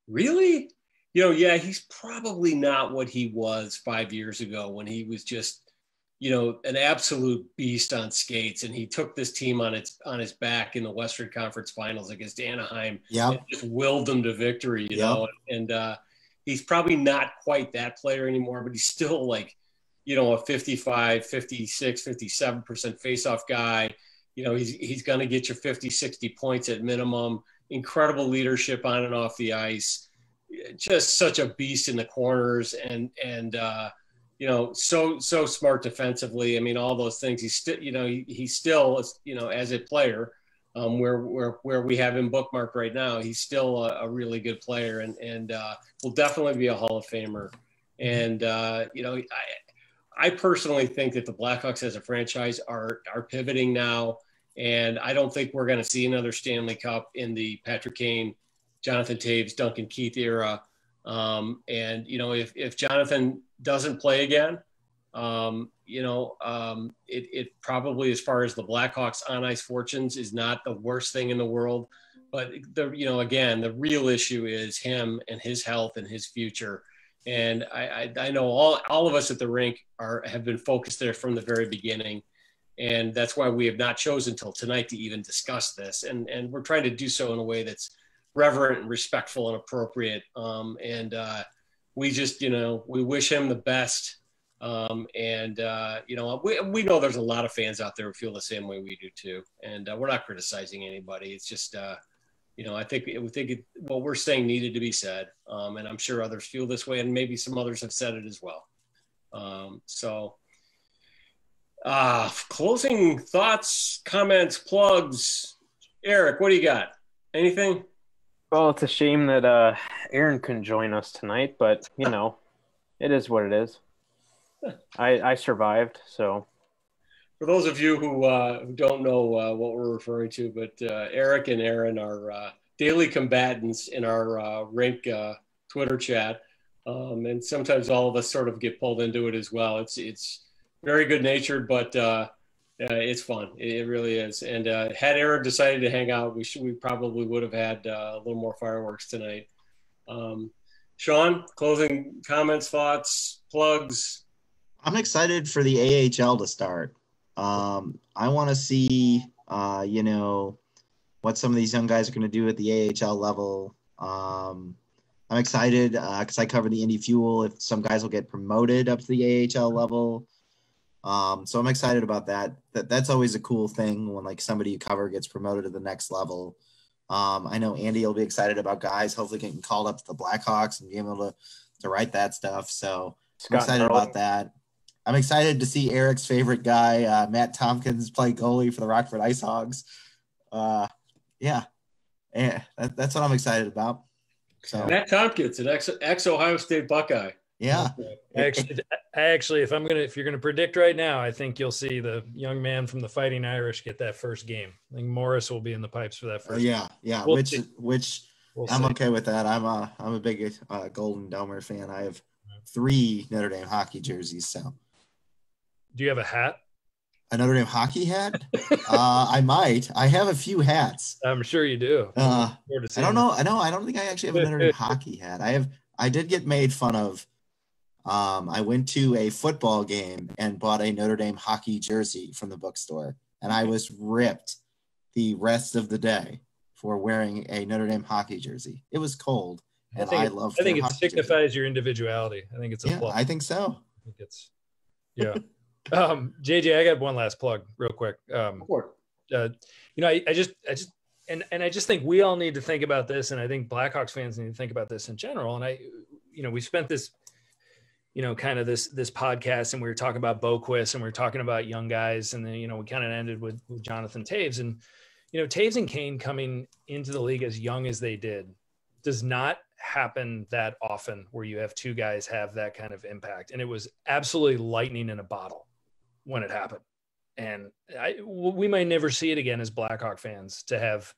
really? Yeah, he's probably not what he was 5 years ago when he was just, an absolute beast on skates, and he took this team on his back in the Western Conference Finals against Anaheim. And just willed them to victory, you know. And he's probably not quite that player anymore, but he's still like, a 55, 56, 57% faceoff guy. He's going to get you 50, 60 points at minimum. Incredible leadership on and off the ice. Just such a beast in the corners, and so smart defensively. I mean, all those things. He's still, he's still, as a player, where we have him bookmarked right now, he's still a really good player, and will definitely be a Hall of Famer. And I personally think that the Blackhawks as a franchise are pivoting now, and I don't think we're going to see another Stanley Cup in the Patrick Kane, Jonathan Toews, Duncan Keith era. If Jonathan doesn't play again, it probably, as far as the Blackhawks on ice fortunes, is not the worst thing in the world. But the real issue is him and his health and his future. And I know all of us at the Rink have been focused there from the very beginning. And that's why we have not chosen till tonight to even discuss this. And we're trying to do so in a way that's reverent and respectful and appropriate. We just, we wish him the best. We know there's a lot of fans out there who feel the same way we do too. And we're not criticizing anybody. It's just, I think what we're saying needed to be said. And I'm sure others feel this way, and maybe some others have said it as well. Closing thoughts, comments, plugs. Eric, what do you got? Anything? Well, it's a shame that Aaron couldn't join us tonight, but it is what it is. I survived, so. For those of you who don't know what we're referring to, but Eric and Aaron are daily combatants in our Rink Twitter chat, and sometimes all of us sort of get pulled into it as well. It's very good natured, but it's fun. It really is. And had Aaron decided to hang out, we probably would have had a little more fireworks tonight. Sean, closing comments, thoughts, plugs. I'm excited for the AHL to start. I want to see, what some of these young guys are going to do at the AHL level. I'm excited because I cover the Indy Fuel. If some guys will get promoted up to the AHL level. So I'm excited about that. That's always a cool thing when like somebody you cover gets promoted to the next level. I know Andy will be excited about guys hopefully getting called up to the Blackhawks and being able to write that stuff. So I'm excited about that. I'm excited to see Eric's favorite guy, Matt Tompkins, play goalie for the Rockford Ice Hogs. That's what I'm excited about. So Matt Tompkins, an ex-Ohio State Buckeye. Yeah. Actually, if you're gonna predict right now, I think you'll see the young man from the Fighting Irish get that first game. I think Morris will be in the pipes for that first. Yeah. We'll I'm okay with that. I'm a big Golden Domer fan. I have 3 Notre Dame hockey jerseys. So, do you have a hat? A Notre Dame hockey hat? I might. I have a few hats. I'm sure you do. I don't know. I don't think I actually have a Notre Dame hockey hat. I did get made fun of. I went to a football game and bought a Notre Dame hockey jersey from the bookstore, and I was ripped the rest of the day for wearing a Notre Dame hockey jersey. It was cold, and I love. I think it signifies your individuation. I think it's a plug. I think so. I think it's JJ, I got one last plug real quick. I just think we all need to think about this, and I think Blackhawks fans need to think about this in general. And we spent this, kind of this podcast, and we were talking about Boquist, and we were talking about young guys, and then we kind of ended with Jonathan Toews, and Toews and Kane coming into the league as young as they did does not happen that often, where you have 2 guys have that kind of impact, and it was absolutely lightning in a bottle when it happened. And we might never see it again as Blackhawk fans, to have,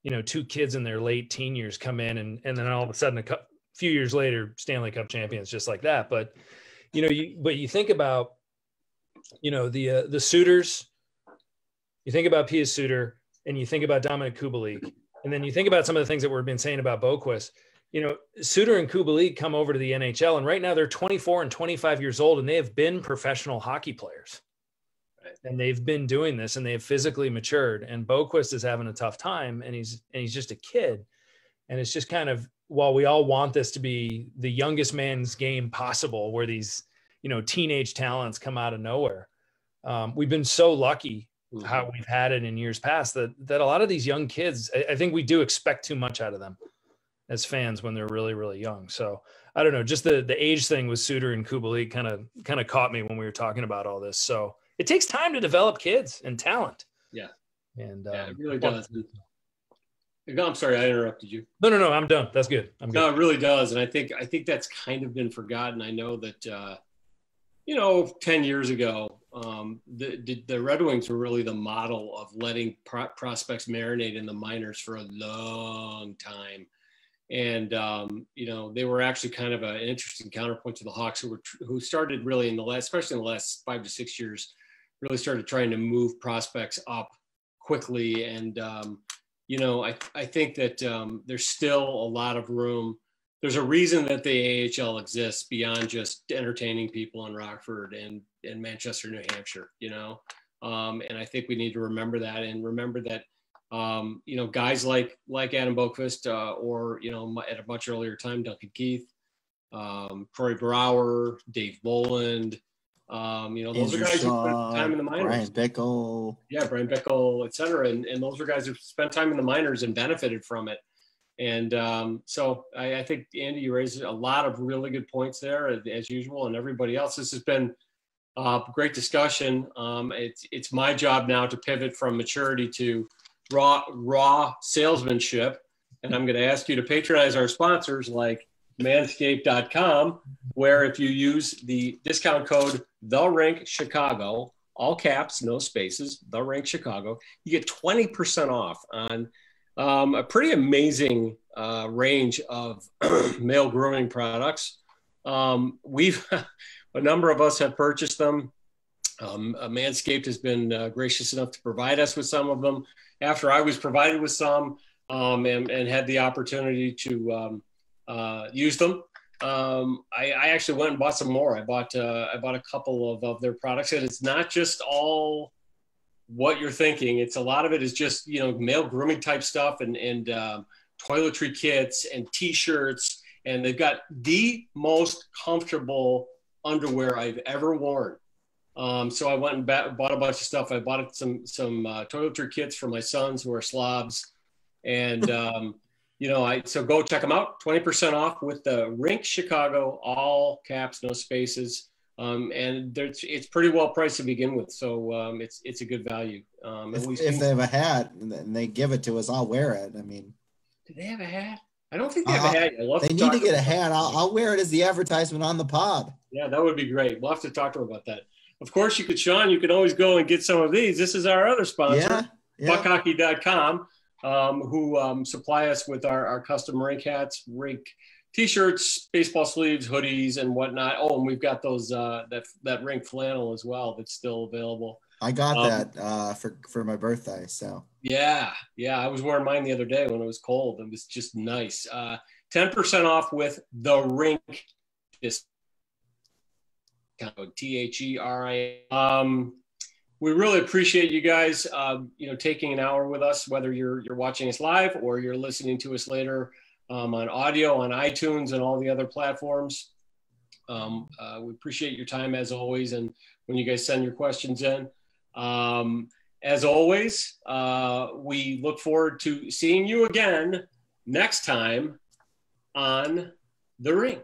2 kids in their late teen years come in and then all of a sudden a few years later, Stanley Cup champions just like that. But, you think about, the Suitors, you think about Pius Suter, and you think about Dominic Kubalik, and then you think about some of the things that we've been saying about Boquist, you know, Suter and Kubalik come over to the NHL, and right now they're 24 and 25 years old, and they have been professional hockey players. And they've been doing this, and they have physically matured. And Boquist is having a tough time, and he's just a kid. And it's just kind of, while we all want this to be the youngest man's game possible, where these, you know, teenage talents come out of nowhere, we've been so lucky how we've had it in years past that a lot of these young kids, I think we do expect too much out of them as fans when they're really, really young. So I don't know, just the age thing with Suter and Kubalik kind of caught me when we were talking about all this. So it takes time to develop kids and talent. Yeah. And it really does. I'm sorry, I interrupted you. No, I'm done. That's good. I'm good. No, it really does. And I think that's kind of been forgotten. I know that, 10 years ago, the Red Wings were really the model of letting prospects marinate in the minors for a long time. And, they were actually kind of an interesting counterpoint to the Hawks who started really especially in the last 5 to 6 years, really started trying to move prospects up quickly. And, I think that there's still a lot of room. There's a reason that the AHL exists beyond just entertaining people in Rockford and Manchester, New Hampshire, and I think we need to remember that and remember that, guys like Adam Boquist or, at a much earlier time, Duncan Keith, Troy Brower, Dave Boland, those are guys who spent time in the minors. Brian Bickle. Yeah, Brian Bickle, et cetera. And those are guys who spent time in the minors and benefited from it. And so I think, Andy, you raised a lot of really good points there, as usual, and everybody else. This has been a great discussion. It's my job now to pivot from maturity to raw salesmanship. And I'm going to ask you to patronize our sponsors like manscaped.com, where if you use the discount code TheRinkChicago, all caps, no spaces, TheRinkChicago, you get 20% off on a pretty amazing range of male grooming products. A number of us have purchased them. Manscaped has been gracious enough to provide us with some of them after I was provided with some and had the opportunity to use them. I actually went and bought some more. I bought a couple of their products, and it's not just all what you're thinking. It's a lot of it is just, male grooming type stuff and toiletry kits and t-shirts. And they've got the most comfortable underwear I've ever worn. So I went and bought a bunch of stuff. I bought some toiletry kits for my sons who are slobs. And, so go check them out. 20% off with the Rink Chicago, all caps, no spaces. And it's pretty well priced to begin with. So it's a good value. If they have a hat and they give it to us, I'll wear it. I mean, do they have a hat? I don't think they have a hat. They need to get a hat. I'll wear it as the advertisement on the pod. Yeah, that would be great. We'll have to talk to them about that. Of course, Sean, you can always go and get some of these. This is our other sponsor, puckhockey.com, who supply us with our custom Rink hats, Rink t-shirts, baseball sleeves, hoodies, and whatnot. Oh, and we've got those that Rink flannel as well that's still available. I got that for my birthday. So yeah, I was wearing mine the other day when it was cold. It was just nice. 10% off with the Rink. THERI. We really appreciate you guys, taking an hour with us, whether you're watching us live or you're listening to us later on audio, on iTunes, and all the other platforms. We appreciate your time as always, and when you guys send your questions in. As always, we look forward to seeing you again next time on The Rink.